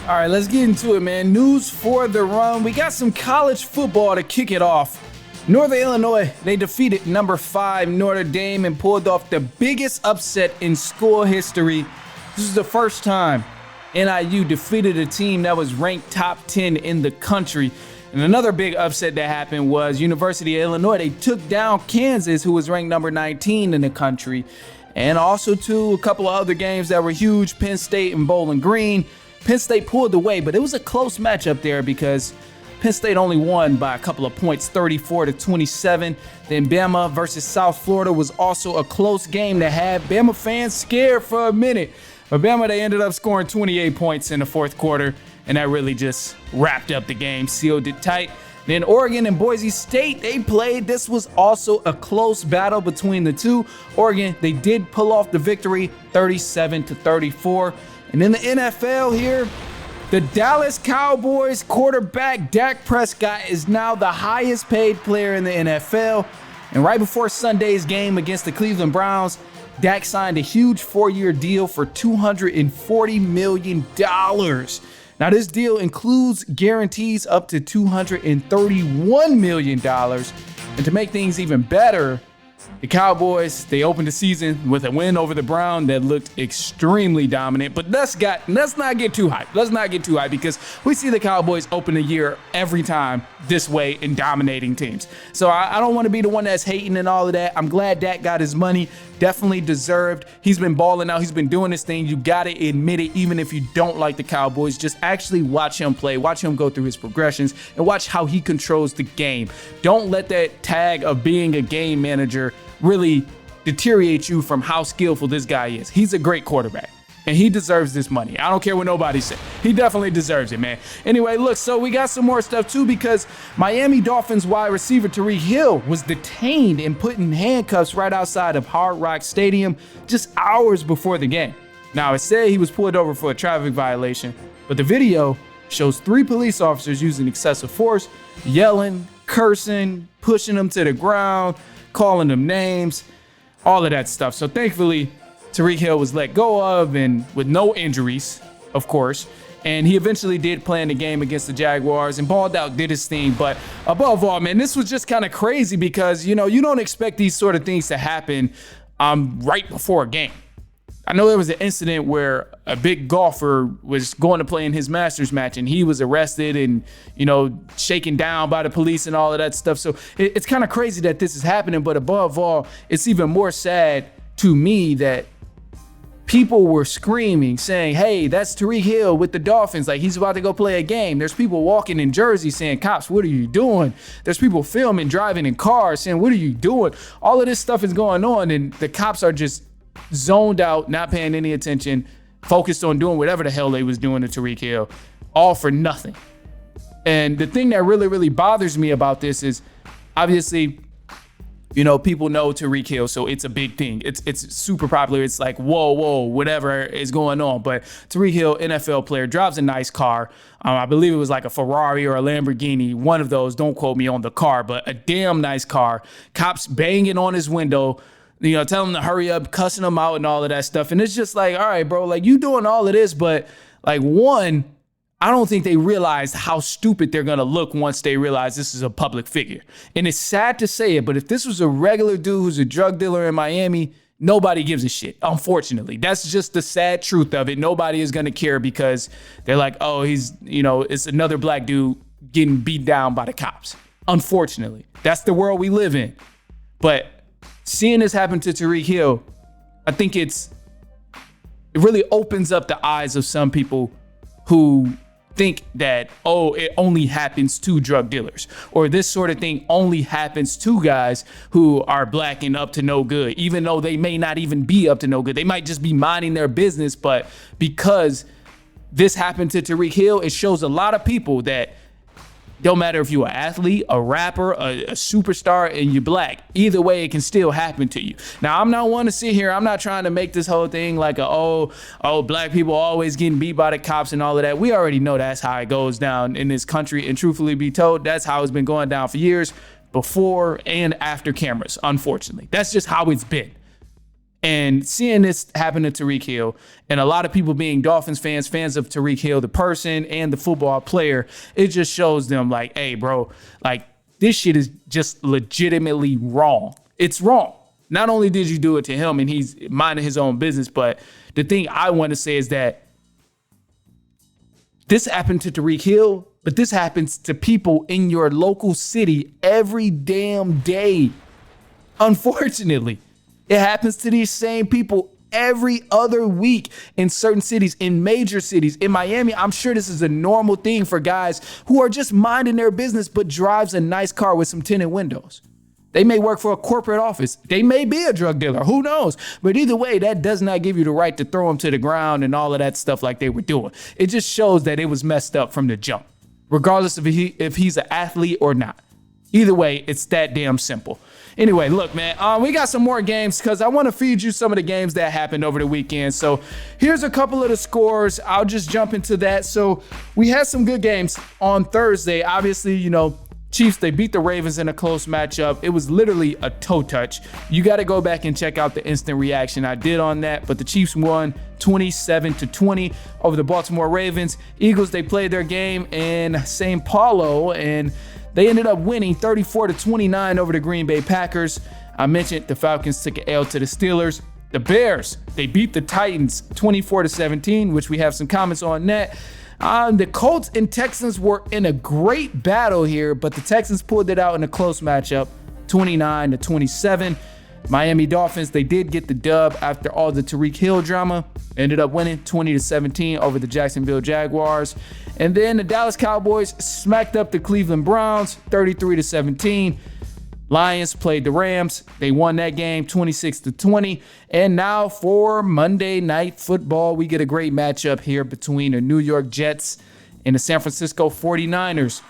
All right, let's get into it, man. News for the run. We got some college football to kick it off. Northern Illinois, they defeated number 5 Notre Dame and pulled off the biggest upset in school history. This is the first time NIU defeated a team that was ranked top 10 in the country. And another big upset that happened was University of Illinois. They took down Kansas, who was ranked number 19 in the country. And also, a couple of other games that were huge, Penn State and Bowling Green. Penn State pulled away, but it was a close matchup there because Penn State only won by a couple of points, 34-27. Then Bama versus South Florida was also a close game that had Bama fans scared for a minute. But Bama, they ended up scoring 28 points in the fourth quarter, and that really just wrapped up the game, sealed it tight. Then Oregon and Boise State, they played. This was also a close battle between the two. Oregon, they did pull off the victory, 37-34. And in the NFL here, the Dallas Cowboys quarterback Dak Prescott is now the highest paid player in the NFL. And right before Sunday's game against the Cleveland Browns, Dak signed a huge 4-year deal for $240 million. Now, this deal includes guarantees up to $231 million. And to make things even better, the Cowboys, they opened the season with a win over the Browns that looked extremely dominant. But let's not get too hyped. Let's not get too hyped because we see the Cowboys open the year every time this way in dominating teams. So I don't want to be the one that's hating and all of that. I'm glad Dak got his money. Definitely deserved. He's been balling out. He's been doing this thing. You got to admit it, even if you don't like the Cowboys. Just actually watch him play. Watch him go through his progressions and watch how he controls the game. Don't let that tag of being a game manager really deteriorate you from how skillful this guy is. He's a great quarterback. And he deserves this money. I don't care what nobody says. He definitely deserves it, man. Anyway, look, so we got some more stuff too because Miami Dolphins wide receiver Tyreek Hill was detained and put in handcuffs right outside of HardRock Stadium just hours before the game. Now, it said he was pulled over for a traffic violation, but the video shows 3 police officers using excessive force, yelling, cursing, pushing him to the ground, calling them names, all of that stuff. So thankfully, Tyreek Hill was let go of and with no injuries, of course. And he eventually did play in the game against the Jaguars and balled out, did his thing. But above all, man, this was just kind of crazy because, you don't expect these sort of things to happen right before a game. I know there was an incident where a big golfer was going to play in his Masters match and he was arrested and, shaken down by the police and all of that stuff. So it's kind of crazy that this is happening. But above all, it's even more sad to me that people were screaming, saying, hey, that's Tyreek Hill with the Dolphins. Like, he's about to go play a game. There's people walking in Jersey saying, cops, what are you doing? There's people filming, driving in cars saying, what are you doing? All of this stuff is going on, and the cops are just zoned out, not paying any attention, focused on doing whatever the hell they was doing to Tyreek Hill, all for nothing. And the thing that really, really bothers me about this is, obviously, people know Tyreek Hill, so it's a big thing. It's super popular. It's like, whoa, whatever is going on. But Tyreek Hill, NFL player, drives a nice car. I believe it was like a Ferrari or a Lamborghini, one of those. Don't quote me on the car, but a damn nice car. Cops banging on his window, telling him to hurry up, cussing him out and all of that stuff. And it's just like, all right, bro, like you doing all of this, but like one, I don't think they realize how stupid they're going to look once they realize this is a public figure. And it's sad to say it, but if this was a regular dude who's a drug dealer in Miami, nobody gives a shit, unfortunately. That's just the sad truth of it. Nobody is going to care because they're like, oh, he's, it's another black dude getting beat down by the cops. Unfortunately, that's the world we live in. But seeing this happen to Tyreek Hill, I think it really opens up the eyes of some people who think that, oh, it only happens to drug dealers, or this sort of thing only happens to guys who are black and up to no good, even though they may not even be up to no good. They might just be minding their business, but because this happened to Tyreek Hill, it shows a lot of people that don't matter if you're an athlete, a rapper, a superstar, and you're black. Either way, it can still happen to you. Now, I'm not one to sit here. I'm not trying to make this whole thing like black people always getting beat by the cops and all of that. We already know that's how it goes down in this country. And truthfully be told, that's how it's been going down for years, before and after cameras, unfortunately. That's just how it's been. And seeing this happen to Tyreek Hill, and a lot of people being Dolphins fans, fans of Tyreek Hill, the person and the football player, it just shows them like, hey, bro, like this shit is just legitimately wrong. It's wrong. Not only did you do it to him and he's minding his own business, but the thing I want to say is that this happened to Tyreek Hill, but this happens to people in your local city every damn day. Unfortunately. It happens to these same people every other week in certain cities, in major cities. In Miami, I'm sure this is a normal thing for guys who are just minding their business but drives a nice car with some tinted windows. They may work for a corporate office. They may be a drug dealer. Who knows? But either way, that does not give you the right to throw them to the ground and all of that stuff like they were doing. It just shows that it was messed up from the jump, regardless of if he's an athlete or not. Either way, it's that damn simple. Anyway, look, man, we got some more games because I want to feed you some of the games that happened over the weekend. So here's a couple of the scores. I'll just jump into that. So we had some good games on Thursday. Obviously, you know, Chiefs, they beat the Ravens in a close matchup. It was literally a toe touch. You got to go back and check out the instant reaction I did on that. But the Chiefs won 27-20 over the Baltimore Ravens. Eagles, they played their game in St. Paulo, and they ended up winning 34-29 over the Green Bay Packers. I mentioned the Falcons took an L to the Steelers. The Bears, they beat the Titans 24-17, which we have some comments on that. The Colts and Texans were in a great battle here, but the Texans pulled it out in a close matchup, 29-27. Miami Dolphins, they did get the dub after all the Tyreek Hill drama. Ended up winning 20-17 over the Jacksonville Jaguars. And then the Dallas Cowboys smacked up the Cleveland Browns 33-17. Lions played the Rams. They won that game 26-20. And now for Monday Night Football, we get a great matchup here between the New York Jets and the San Francisco 49ers.